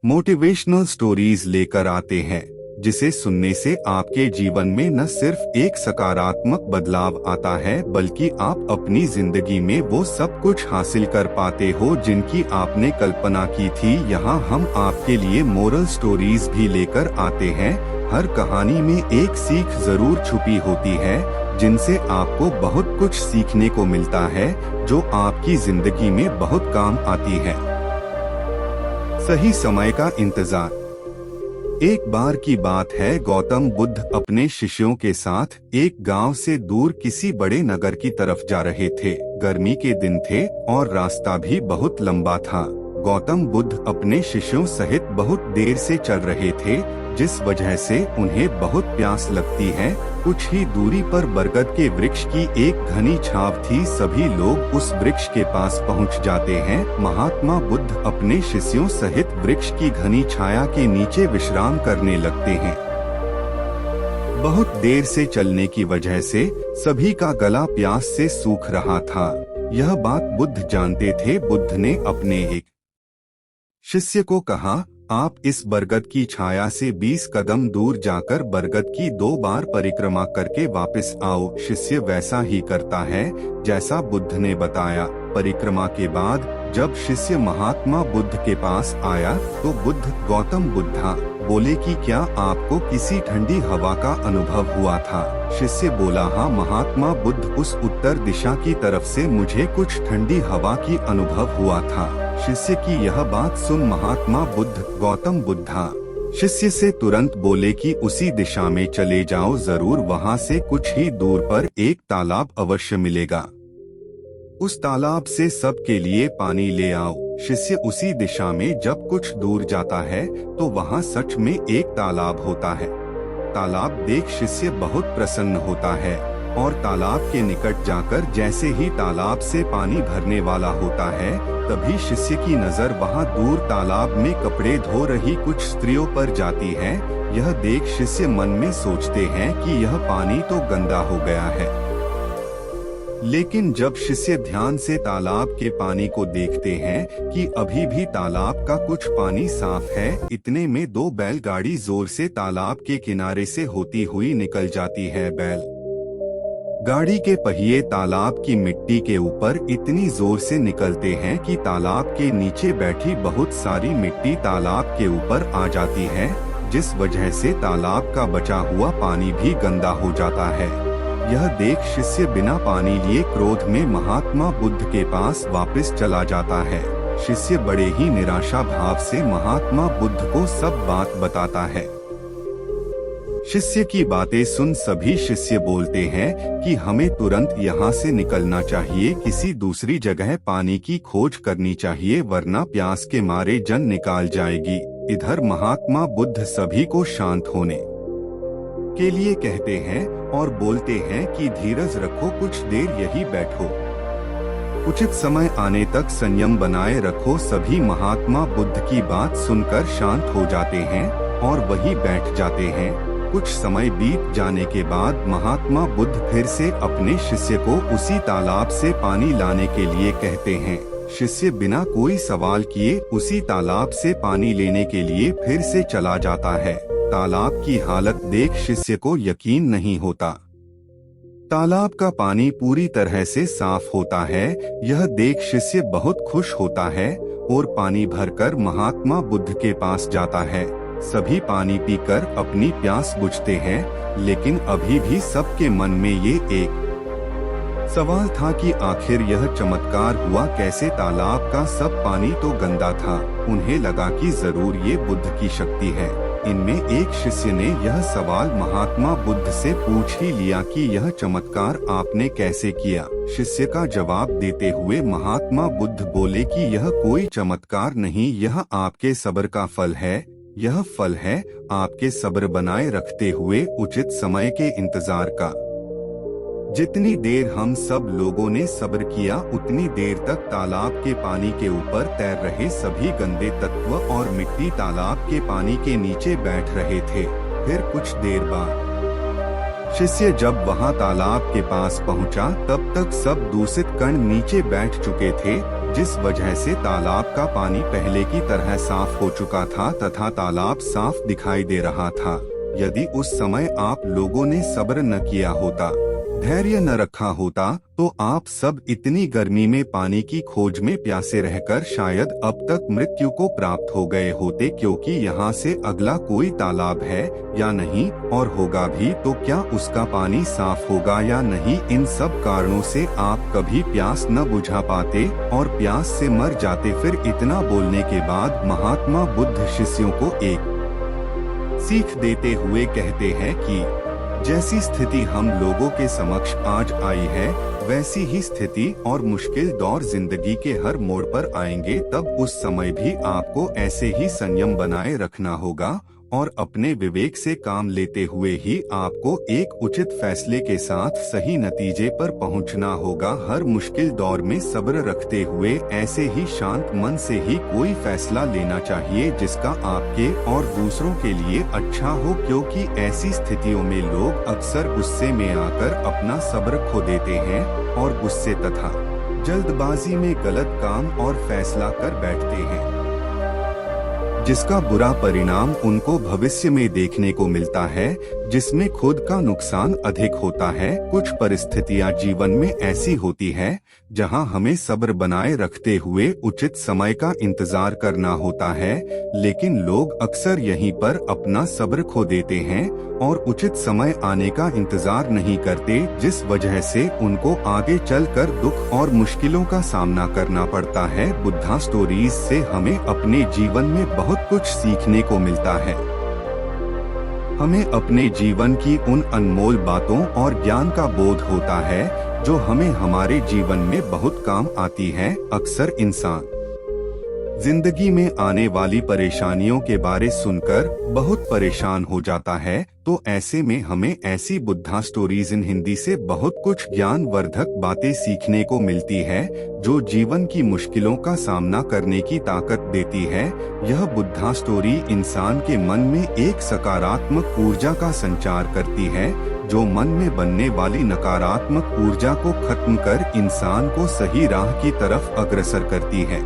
Motivational stories लेकर आते हैं जिसे सुनने से आपके जीवन में न सिर्फ एक सकारात्मक बदलाव आता है बल्कि आप अपनी जिंदगी में वो सब कुछ हासिल कर पाते हो जिनकी आपने कल्पना की थी। यहाँ हम आपके लिए मोरल स्टोरीज भी लेकर आते हैं। हर कहानी में एक सीख जरूर छुपी होती है जिनसे आपको बहुत कुछ सीखने को मिलता है जो आपकी जिंदगी में बहुत काम आती है। सही समय का इंतजार। एक बार की बात है, गौतम बुद्ध अपने शिष्यों के साथ एक गांव से दूर किसी बड़े नगर की तरफ जा रहे थे। गर्मी के दिन थे और रास्ता भी बहुत लंबा था। गौतम बुद्ध अपने शिष्यों सहित बहुत देर से चल रहे थे जिस वजह से उन्हें बहुत प्यास लगती है। कुछ ही दूरी पर बरगद के वृक्ष की एक घनी छाव थी। सभी लोग उस वृक्ष के पास पहुंच जाते हैं। महात्मा बुद्ध अपने शिष्यों सहित वृक्ष की घनी छाया के नीचे विश्राम करने लगते हैं। बहुत देर से चलने की वजह से सभी का गला प्यास से सूख रहा था। यह बात बुद्ध जानते थे। बुद्ध ने अपने एक शिष्य को कहा, आप इस बरगद की छाया से 20 कदम दूर जाकर बरगद की 2 बार परिक्रमा करके वापस आओ। शिष्य वैसा ही करता है जैसा बुद्ध ने बताया। परिक्रमा के बाद जब शिष्य महात्मा बुद्ध के पास आया तो बुद्ध, गौतम बुद्धा बोले कि क्या आपको किसी ठंडी हवा का अनुभव हुआ था? शिष्य बोला, हाँ महात्मा बुद्ध, उस उत्तर दिशा की तरफ से मुझे कुछ ठंडी हवा की अनुभव हुआ था। शिष्य की यह बात सुन महात्मा बुद्ध, गौतम बुद्धा शिष्य से तुरंत बोले कि उसी दिशा में चले जाओ, जरूर वहाँ से कुछ ही दूर पर एक तालाब अवश्य मिलेगा। उस तालाब से सबके लिए पानी ले आओ। शिष्य उसी दिशा में जब कुछ दूर जाता है तो वहाँ सच में एक तालाब होता है। तालाब देख शिष्य बहुत प्रसन्न होता है और तालाब के निकट जाकर जैसे ही तालाब से पानी भरने वाला होता है तभी शिष्य की नजर वहाँ दूर तालाब में कपड़े धो रही कुछ स्त्रियों पर जाती है। यह देख शिष्य मन में सोचते हैं कि यह पानी तो गंदा हो गया है। लेकिन जब शिष्य ध्यान से तालाब के पानी को देखते हैं कि अभी भी तालाब का कुछ पानी साफ है, इतने में 2 बैलगाड़ी जोर से तालाब के किनारे से होती हुई निकल जाती है। बैल गाड़ी के पहिए तालाब की मिट्टी के ऊपर इतनी जोर से निकलते हैं कि तालाब के नीचे बैठी बहुत सारी मिट्टी तालाब के ऊपर आ जाती है, जिस वजह से तालाब का बचा हुआ पानी भी गंदा हो जाता है। यह देख शिष्य बिना पानी लिए क्रोध में महात्मा बुद्ध के पास वापस चला जाता है। शिष्य बड़े ही निराशा भाव से महात्मा बुद्ध को सब बात बताता है। शिष्य की बातें सुन सभी शिष्य बोलते हैं कि हमें तुरंत यहाँ से निकलना चाहिए, किसी दूसरी जगह पानी की खोज करनी चाहिए वरना प्यास के मारे जान निकाल जाएगी। इधर महात्मा बुद्ध सभी को शांत होने के लिए कहते हैं और बोलते हैं कि धीरज रखो, कुछ देर यही बैठो, उचित समय आने तक संयम बनाए रखो। सभी महात्मा बुद्ध की बात सुनकर शांत हो जाते हैं और वहीं बैठ जाते हैं। कुछ समय बीत जाने के बाद महात्मा बुद्ध फिर से अपने शिष्य को उसी तालाब से पानी लाने के लिए कहते हैं। शिष्य बिना कोई सवाल किए उसी तालाब से पानी लेने के लिए फिर से चला जाता है। तालाब की हालत देख शिष्य को यकीन नहीं होता। तालाब का पानी पूरी तरह से साफ होता है। यह देख शिष्य बहुत खुश होता है और पानी भरकर महात्मा बुद्ध के पास जाता है। सभी पानी पीकर अपनी प्यास बुझते हैं, लेकिन अभी भी सबके मन में ये एक सवाल था कि आखिर यह चमत्कार हुआ कैसे? तालाब का सब पानी तो गंदा था। उन्हें लगा कि जरूर ये बुद्ध की शक्ति है। इनमें एक शिष्य ने यह सवाल महात्मा बुद्ध से पूछ ही लिया कि यह चमत्कार आपने कैसे किया? शिष्य का जवाब देते हुए महात्मा बुद्ध बोले कि यह कोई चमत्कार नहीं, यह आपके सब्र का फल है। यह फल है आपके सब्र बनाए रखते हुए उचित समय के इंतजार का। जितनी देर हम सब लोगों ने सब्र किया उतनी देर तक तालाब के पानी के ऊपर तैर रहे सभी गंदे तत्व और मिट्टी तालाब के पानी के नीचे बैठ रहे थे। फिर कुछ देर बाद शिष्य जब वहां तालाब के पास पहुंचा तब तक सब दूषित कण नीचे बैठ चुके थे। जिस वजह से तालाब का पानी पहले की तरह साफ हो चुका था तथा तालाब साफ दिखाई दे रहा था। यदि उस समय आप लोगों ने सब्र न किया होता, धैर्य न रखा होता, तो आप सब इतनी गर्मी में पानी की खोज में प्यासे रहकर शायद अब तक मृत्यु को प्राप्त हो गए होते, क्योंकि यहाँ से अगला कोई तालाब है या नहीं, और होगा भी तो क्या उसका पानी साफ होगा या नहीं। इन सब कारणों से आप कभी प्यास न बुझा पाते और प्यास से मर जाते। फिर इतना बोलने के बाद महात्मा बुद्ध शिष्यों को एक सीख देते हुए कहते हैं कि जैसी स्थिति हम लोगों के समक्ष आज आई है, वैसी ही स्थिति और मुश्किल दौर जिंदगी के हर मोड़ पर आएंगे। तब उस समय भी आपको ऐसे ही संयम बनाए रखना होगा और अपने विवेक से काम लेते हुए ही आपको एक उचित फैसले के साथ सही नतीजे पर पहुंचना होगा। हर मुश्किल दौर में सब्र रखते हुए ऐसे ही शांत मन से ही कोई फैसला लेना चाहिए जिसका आपके और दूसरों के लिए अच्छा हो, क्योंकि ऐसी स्थितियों में लोग अक्सर गुस्से में आकर अपना सब्र खो देते हैं और गुस्से तथा जल्दबाजी में गलत काम और फैसला कर बैठते हैं, जिसका बुरा परिणाम उनको भविष्य में देखने को मिलता है, जिसमें खुद का नुकसान अधिक होता है। कुछ परिस्थितियां जीवन में ऐसी होती है जहां हमें सब्र बनाए रखते हुए उचित समय का इंतजार करना होता है, लेकिन लोग अक्सर यहीं पर अपना सब्र खो देते हैं और उचित समय आने का इंतजार नहीं करते, जिस वजह से उनको आगे चलकर दुख और मुश्किलों का सामना करना पड़ता है। बुद्धा स्टोरीज से हमें अपने जीवन में बहुत कुछ सीखने को मिलता है। हमें अपने जीवन की उन अनमोल बातों और ज्ञान का बोध होता है जो हमें हमारे जीवन में बहुत काम आती है। अक्सर इंसान जिंदगी में आने वाली परेशानियों के बारे सुनकर बहुत परेशान हो जाता है, तो ऐसे में हमें ऐसी बुद्धा स्टोरीज इन हिंदी से बहुत कुछ ज्ञानवर्धक बातें सीखने को मिलती है जो जीवन की मुश्किलों का सामना करने की ताकत देती है। यह बुद्धा स्टोरी इंसान के मन में एक सकारात्मक ऊर्जा का संचार करती है, जो मन में बनने वाली नकारात्मक ऊर्जा को खत्म कर इंसान को सही राह की तरफ अग्रसर करती है।